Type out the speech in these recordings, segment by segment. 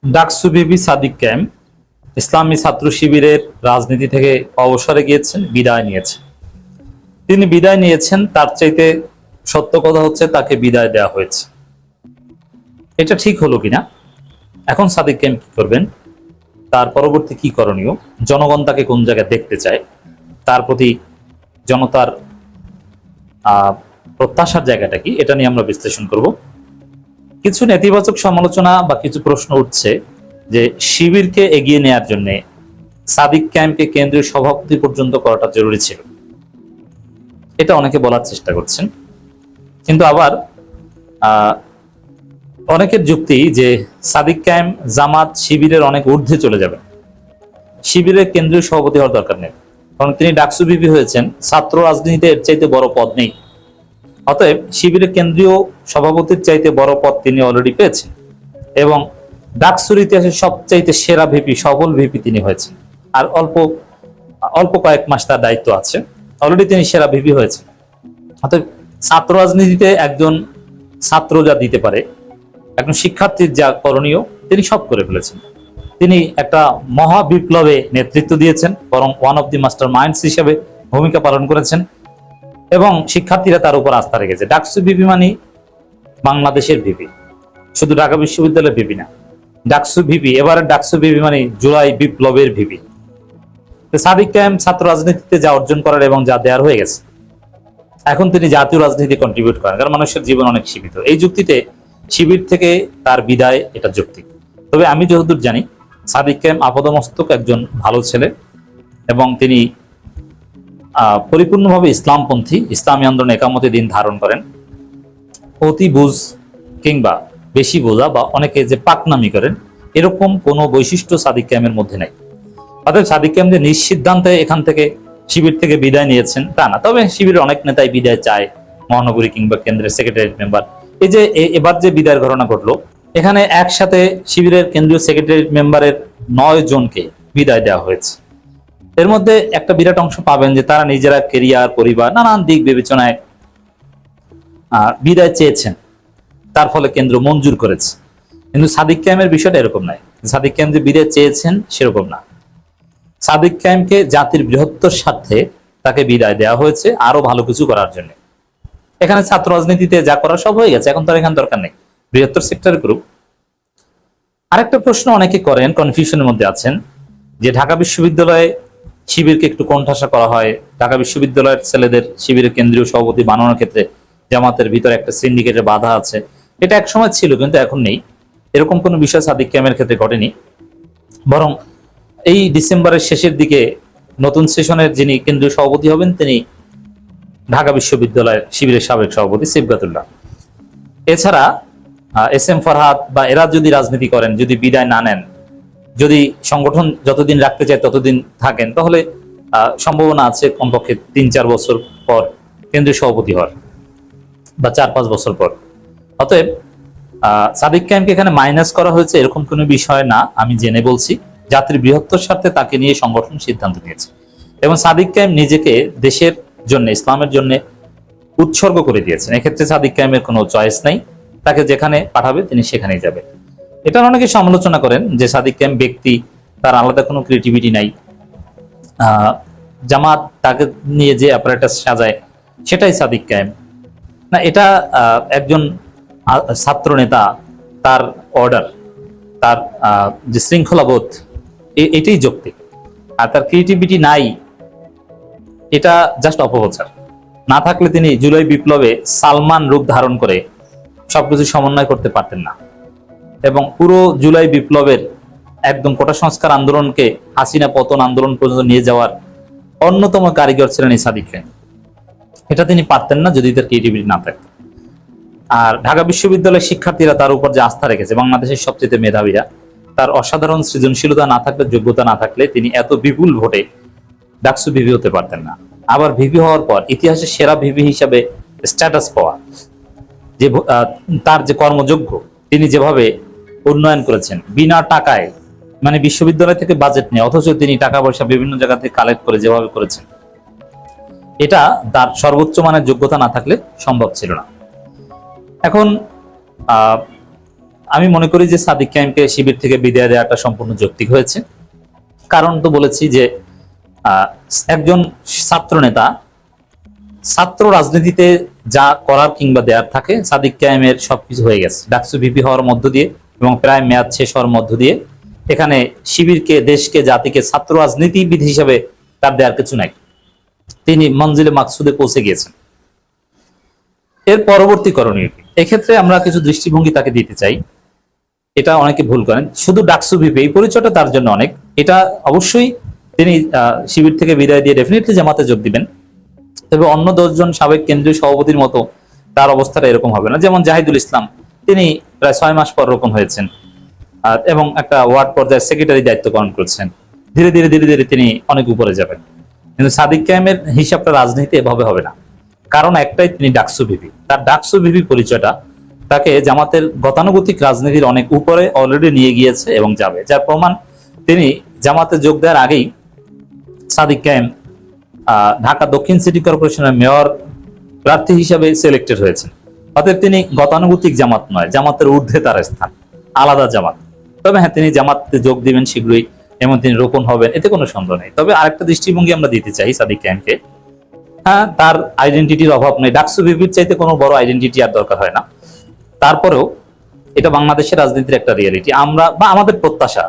ডাকসু বিবি Sadiq camp ইসলামী ছাত্র শিবিরের রাজনীতি থেকে অবসরে গিয়েছেন, বিদায় নিয়েছেন। তিনি বিদায় নিয়েছেন, তার চাইতে সত্য কথা হচ্ছে তাকে বিদায় দেওয়া হয়েছে। এটা ঠিক হলো কিনা? এখন সাদিক ক্যাম্প কি করবেন, তার পরবর্তী কি করণীয়, জনগণ তাকে কোন জায়গায় দেখতে চায়, তার প্রতি জনতার প্রত্যাশার জায়গাটা কি, এটা নিয়ে আমরা বিশ্লেষণ করব। কিছু নেতিবাচক সমালোচনা বা কিছু প্রশ্ন উঠছে যে শিবিরকে এগিয়ে নেয়ার জন্য সাদিক ক্যাম্পকে কেন্দ্রীয় সভাপতি পর্যন্ত করাটা জরুরি ছিল, এটা অনেকে বলার চেষ্টা করছেন। কিন্তু আবার অনেকের যুক্তি যে সাদিক ক্যাম্প জামাত শিবিরের অনেক ঊর্ধ্বে চলে যাবে, শিবিরের কেন্দ্রীয় সভাপতি হওয়ার দরকার নেই, কারণ তিনি ডাকসু বিবি হয়েছেন, ছাত্র রাজনীতিতে এর চাইতে বড় পদ নেই। অতএব শিবিরের কেন্দ্রীয় সভাপতির চাইতে বড় পদ তিনি অলরেডি পেয়েছেন এবং ডাকসুর ইতিহাসের সবচাইতে সেরা ভিপি, সফল ভিপি তিনি হয়েছেন। আর অল্প অল্প কয়েক মাস তার দায়িত্ব আছে, অলরেডি তিনি সেরা ভিপি হয়েছেন। অতএব ছাত্র রাজনীতিতে একজন ছাত্র যা দিতে পারে, একজন শিক্ষার্থীর যা করণীয়, তিনি সব করে ফেলেছেন। তিনি একটা মহা বিপ্লবে নেতৃত্ব দিয়েছেন, বরং one of the master minds হিসেবে ভূমিকা পালন করেছেন এবং শিক্ষার্থীরা তার উপর আস্থা রেখেছে। ডাকসু ভিপি মানে বাংলাদেশের ভিপি, শুধু ঢাকা বিশ্ববিদ্যালয়ের ভিপি না। ডাকসু ভিপি, এবারে ডাকসু ভিপি মানে জুলাই বিপ্লবের ভিপি। সাদিক ক্যাম্প ছাত্র রাজনীতিতে যা অর্জন করার এবং যা দেওয়ার হয়ে গেছে, এখন তিনি জাতীয় রাজনীতি কন্ট্রিবিউট করেন, কারণ মানুষের জীবন অনেক সীমিত। এই যুক্তিতে শিবির থেকে তার বিদায় এটা যৌক্তিক। তবে আমি যতদূর জানি সাদিক ক্যাম্প আপাদমস্তক একজন ভালো ছেলে এবং তিনি পরিপূর্ণভাবে ইসলামপন্থী, ইসলামী আন্দোলন একামতে দিন ধারণ করেন। অতি বুঝ কিংবা বেশি বোঝা বা অনেকে যে পাকনামি করেন, এরকম কোনো বৈশিষ্ট্য সাদিক ক্যাম্পের মধ্যে নাই। অর্থাৎ সাদিক ক্যাম্প যে নিঃসিদ্ধান্তে এখান থেকে শিবির থেকে বিদায় নিয়েছেন তা না। তবে শিবিরের অনেক নেতাই বিদায় চায়, মহানগরী কিংবা কেন্দ্রের সেক্রেটারিয়েট মেম্বার। এই যে এবার যে বিদায়ের ঘটনা ঘটলো, এখানে একসাথে শিবিরের কেন্দ্রীয় সেক্রেটারিয়েট মেম্বারের 9 জনকে বিদায় দেওয়া হয়েছে। এর মধ্যে একটা বিরাট অংশ পাবেন যে তারা নিজেরা কেরিয়ার, পরিবার, নানান দিক বিবেচনায় বিদায় চেয়েছেন, তার ফলে কেন্দ্র মঞ্জুর করেছে। কিন্তু সাদিক ক্যাম্পের বিষয়টা এরকম নয়। সাদিক ক্যাম্প যে বিদায় চেয়েছেন সেরকম না। সাদিক ক্যাম্পকে জাতির বৃহত্তর স্বার্থে তাকে বিদায় দেওয়া হয়েছে আরো ভালো কিছু করার জন্য। এখানে ছাত্র রাজনীতিতে যা করা সব হয়ে গেছে, এখন তার এখানে দরকার নেই, বৃহত্তর সেক্টর গ্রুপ। আরেকটা প্রশ্ন অনেকে করেন, কনফিউশনের মধ্যে আছেন, যে ঢাকা বিশ্ববিদ্যালয়ে শিবিরকে একটু কোণঠাসা করা হয়, ঢাকা বিশ্ববিদ্যালয়ের ছেলেদের শিবিরের কেন্দ্রীয় সভাপতি বানানোর ক্ষেত্রে জামাতের ভিতরে একটা সিন্ডিকেটের বাধা আছে। এটা এক সময় ছিল কিন্তু এখন নেই। এরকম কোনো বিষয় সাদিক ক্যাম্পের ক্ষেত্রে ঘটেনি, বরং এই ডিসেম্বরের শেষের দিকে নতুন সেশনের যিনি কেন্দ্রীয় সভাপতি হবেন তিনি ঢাকা বিশ্ববিদ্যালয়ের শিবিরের সাবেক সভাপতি সিবগাতুল্লাহ। এছাড়া এস এম ফরহাদ বা এরা যদি রাজনীতি করেন, যদি বিদায় না নেন, যদি সংগঠন যতদিন রাখতে চায় ততদিন থাকেন, তাহলে সম্ভাবনা আছে কমপক্ষে 3-4 বছর পর কেন্দ্রীয় সভাপতি হওয়ার বা 4-5 বছর পর। অতএব সাদিক ক্যাম্পকে এখানে মাইনাস করা হয়েছে এরকম কোনো বিষয় না, আমি জেনে বলছি। জাতির বৃহত্তর স্বার্থে তাকে নিয়ে সংগঠন সিদ্ধান্ত নিয়েছে এবং সাদিক ক্যাম্প নিজেকে দেশের জন্য, ইসলামের জন্য উৎসর্গ করে দিয়েছেন। এক্ষেত্রে সাদিক ক্যাম্পের কোনো চয়েস নাই, তাকে যেখানে পাঠাবে তিনি সেখানেই যাবে। এটা অনেকে সমালোচনা করেন যে সাদিক ক্যাম্প ব্যক্তি, তার আলাদা কোনো ক্রিয়েটিভিটি নাই, জামাত তাকে নিয়ে যে অ্যাপারেটাস সাজায় সেটাই সাদিক ক্যাম্প না। এটা একজন ছাত্র নেতা, তার অর্ডার, তার যে শৃঙ্খলাবোধ, এটাই যৌক্তিক। আর তার ক্রিয়েটিভিটি নাই, এটা জাস্ট অপপ্রচার। না থাকলে তিনি জুলাই বিপ্লবে সালমান রূপ ধারণ করে সবকিছু সমন্বয় করতে পারতেন না এবং পুরো জুলাই বিপ্লবের একদম কোটা সংস্কার আন্দোলনকে হাসিনা পতন আন্দোলন পর্যন্ত নিয়ে যাওয়ার অন্যতম কারিগর ছিলেন এই সাদিক ক্যাম্প। এটা তিনি পারতেন না যদি তার ক্রিয়েটিভিটি না থাকতো। আর ঢাকা বিশ্ববিদ্যালয়ের শিক্ষার্থীরা তার উপর যে আস্থা রেখেছে, বাংলাদেশের সবচেয়ে মেধাবীরা, তার অসাধারণ সৃজনশীলতা না থাকলে, যোগ্যতা না থাকলে তিনি এত বিপুল ভোটে ডাকসু ভিপি হতে পারতেন না। আবার ভিপি হওয়ার পর ইতিহাসের সেরা ভিপি হিসাবে স্ট্যাটাস পাওয়া, যে তার যে কর্মযোগ্য, তিনি যেভাবে উন্নয়ন করেছেন বিনা টাকায়, মানে বিশ্ববিদ্যালয় থেকে বাজেট নিয়ে, অথচ তিনি টাকা পয়সা বিভিন্ন জায়গা থেকে কালেক্ট করে যেভাবে করেছেন, এটা তার সর্বোচ্চ মানের যোগ্যতা না থাকলে সম্ভব ছিল না। এখন আমি মনে করি যে সাদিক কায়েমকে শিবির থেকে বিদায় দেওয়াটা সম্পূর্ণ যৌক্তিক হয়েছে। কারণ তো বলেছি যে একজন ছাত্র নেতা, ছাত্র রাজনীতিতে যা করার কিংবা দেওয়ার থাকে, সাদিক কায়েমের সবকিছু হয়ে গেছে ডাকসু ভিপি হওয়ার মধ্য দিয়ে এবং প্রায় মেয়াদ শেষ হওয়ার মধ্য দিয়ে। এখানে শিবিরকে, দেশকে, জাতিকে ছাত্র রাজনীতিবিদ হিসাবে তার দেওয়ার কিছু নাই। তিনি মঞ্জিলে মাকসুদে পৌঁছে গিয়েছেন। এর পরবর্তী করণীয় কি? এক্ষেত্রে আমরা কিছু দৃষ্টিভঙ্গি তাকে দিতে চাই। এটা অনেকে ভুল করেন, শুধু ডাকসু ভিপি এই পরিচয়টা তার জন্য অনেক। এটা অবশ্যই তিনি শিবির থেকে বিদায় দিয়ে ডেফিনেটলি জামাতে যোগ দিবেন। তবে অন্য 10 জন সাবেক কেন্দ্রীয় সভাপতির মতো তার অবস্থাটা এরকম হবে না। যেমন জাহিদুল ইসলাম, তিনি প্রায় 6 মাস পর রোপণ হয়েছেন এবং একটা ওয়ার্ড পর্যায়ে সেক্রেটারি দায়িত্ব পালন করছেন। ধীরে ধীরে ধীরে ধীরে তিনি অনেক উপরে যাবেন। কিন্তু সাদিক কায়েমের হিসাবটা রাজনীতি এভাবে হবে না। কারণ একটাই, তিনি ডাকসু ভিপি। তার ডাকসু ভিপি পরিচয়টা তাকে জামাতের গতানুগতিক রাজনীতির অনেক উপরে অলরেডি নিয়ে গিয়েছে এবং যাবে। যার প্রমাণ, তিনি জামাতে যোগ দেওয়ার আগেই সাদিক কায়েম ঢাকা দক্ষিণ সিটি কর্পোরেশনের মেয়র প্রার্থী হিসাবে সিলেক্টেড হয়েছেন। অতএব তিনি গতানুগতিক জামাত নয়, জামাতের ঊর্ধ্বে তার স্থান, আলাদা জামাত। তবে হ্যাঁ, তিনি জামাতে যোগ দিবেন শীঘ্রই, এমন তিনি রোপণ হবেন, এতে কোনো সন্দেহ নেই। তবে আরেকটা দৃষ্টিভঙ্গি আমরা দিতে চাই সাদিক কায়েমকে। হ্যাঁ, তার আইডেন্টিটির অভাব নেই, ডাকসু ভিপির চাইতে কোনো বড় আইডেন্টিটি আর দরকার হয় না। তারপরেও এটা বাংলাদেশের রাজনীতির একটা রিয়েলিটি। আমরা বা আমাদের প্রত্যাশা,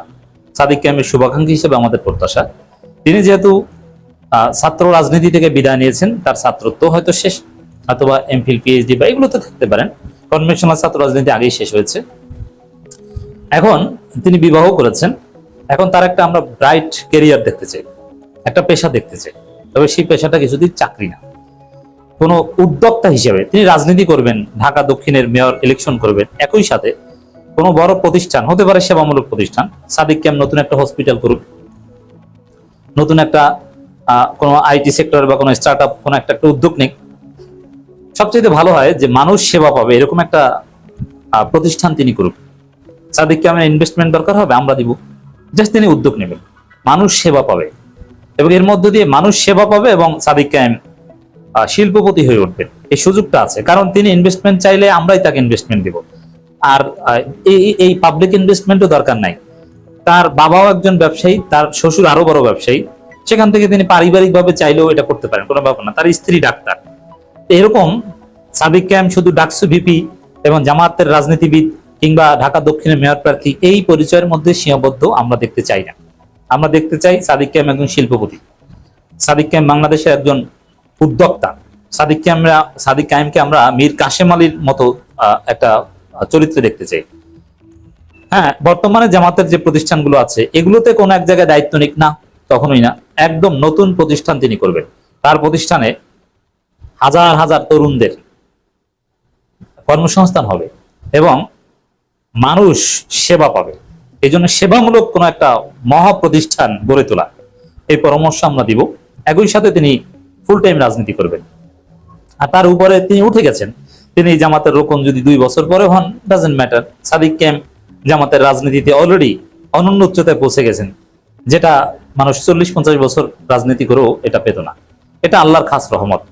সাদিক কায়েমের শুভাকাঙ্ক্ষী হিসেবে আমাদের প্রত্যাশা, তিনি যেহেতু ছাত্র রাজনীতি থেকে বিদায় নিয়েছেন, তার ছাত্রত্ব হয়তো শেষ, অথবা এমফিল, পিএইচডি বা এগুলোতে থাকতে পারেন। কনভেনশনাল ছাত্র রাজনীতি আগেই শেষ হয়েছে। এখন তিনি বিবাহ করেছেন, এখন তার একটা আমরা ব্রাইট ক্যারিয়ার দেখতে চাই, একটা পেশা দেখতে চাই। তবে সেই পেশাটা কিছুদিন চাকরি না, কোনো উদ্যোক্তা হিসেবে তিনি রাজনীতি করবেন, ঢাকা দক্ষিণের মেয়র ইলেকশন করবেন, একই সাথে কোনো বড় প্রতিষ্ঠান, হতে পারে সেবামূলক প্রতিষ্ঠান, সাদিক কায়েম নতুন একটা হসপিটাল করুক, নতুন একটা কোনো আইটি সেক্টর বা কোনো স্টার্ট আপ, কোনো একটা উদ্যোগ নেই। সবচেয়ে ভালো হয় যে মানুষ সেবা পাবে এরকম একটা প্রতিষ্ঠান তিনি করুক। সাদিক কায়েমের ইনভেস্টমেন্ট দরকার হবে, আমরা দিব, জাস্ট তিনি উদ্যোগ নেবেন, মানুষ সেবা পাবে এবং এর মধ্য দিয়ে মানুষ সেবা পাবে এবং সাদিক কায়েম শিল্পপতি হয়ে উঠবেন। এই সুযোগটা আছে, কারণ তিনি ইনভেস্টমেন্ট চাইলে আমরাই তাকে ইনভেস্টমেন্ট দিব। আর এই পাবলিক ইনভেস্টমেন্টও দরকার নাই। তার বাবাও একজন ব্যবসায়ী, তার শ্বশুর আরো বড় ব্যবসায়ী, সেখান থেকে তিনি পারিবারিক ভাবে চাইলেও এটা করতে পারেন, কোনো ব্যাপার না। তার স্ত্রী ডাক্তার। এরকম সাদিক কায়েম শুধু ডাকসু ভিপি এবং জামাতের রাজনীতিবিদ কিংবা ঢাকা দক্ষিণের মেয়র প্রার্থী এই পরিচয়ের মধ্যে সীমাবদ্ধ আমরা দেখতে চাই না। আমরা দেখতে চাই সাদিক কায়েম একজন শিল্পপতি, সাদিক কায়েম বাংলাদেশের একজন উদ্যোক্তা। সাদিক কায়েমকে আমরা মীর কাশেম আলীর মতো একটা চরিত্রে দেখতে চাই। হ্যাঁ, বর্তমানে জামাতের যে প্রতিষ্ঠানগুলো আছে এগুলোতে কোনো এক জায়গায় দায়িত্ব নিক না, কখনোই না। একদম নতুন প্রতিষ্ঠান তিনি করবেন, তার প্রতিষ্ঠানে হাজার হাজার তরুণদের কর্মসংস্থান হবে এবং মানুষ সেবা পাবে। এই জন্য সেবামূলক কোনো একটা মহা প্রতিষ্ঠান গড়ে তোলা, এই পরামর্শ আমরা দিব। একই সাথে তিনি ফুল টাইম রাজনীতি করবেন। আর তার উপরে তিনি উঠে গেছেন, তিনি জামাতের রোকন যদি 2 বছর পরে হন, ডাজেন্ট ম্যাটার। সাদিক কায়েম জামাতের রাজনীতিতে অলরেডি অনন্য উচ্চতায় পৌঁছে গেছেন, যেটা মানুষ 40-50 বছর রাজনীতি করেও এটা পেত না। এটা আল্লাহর খাস রহমত।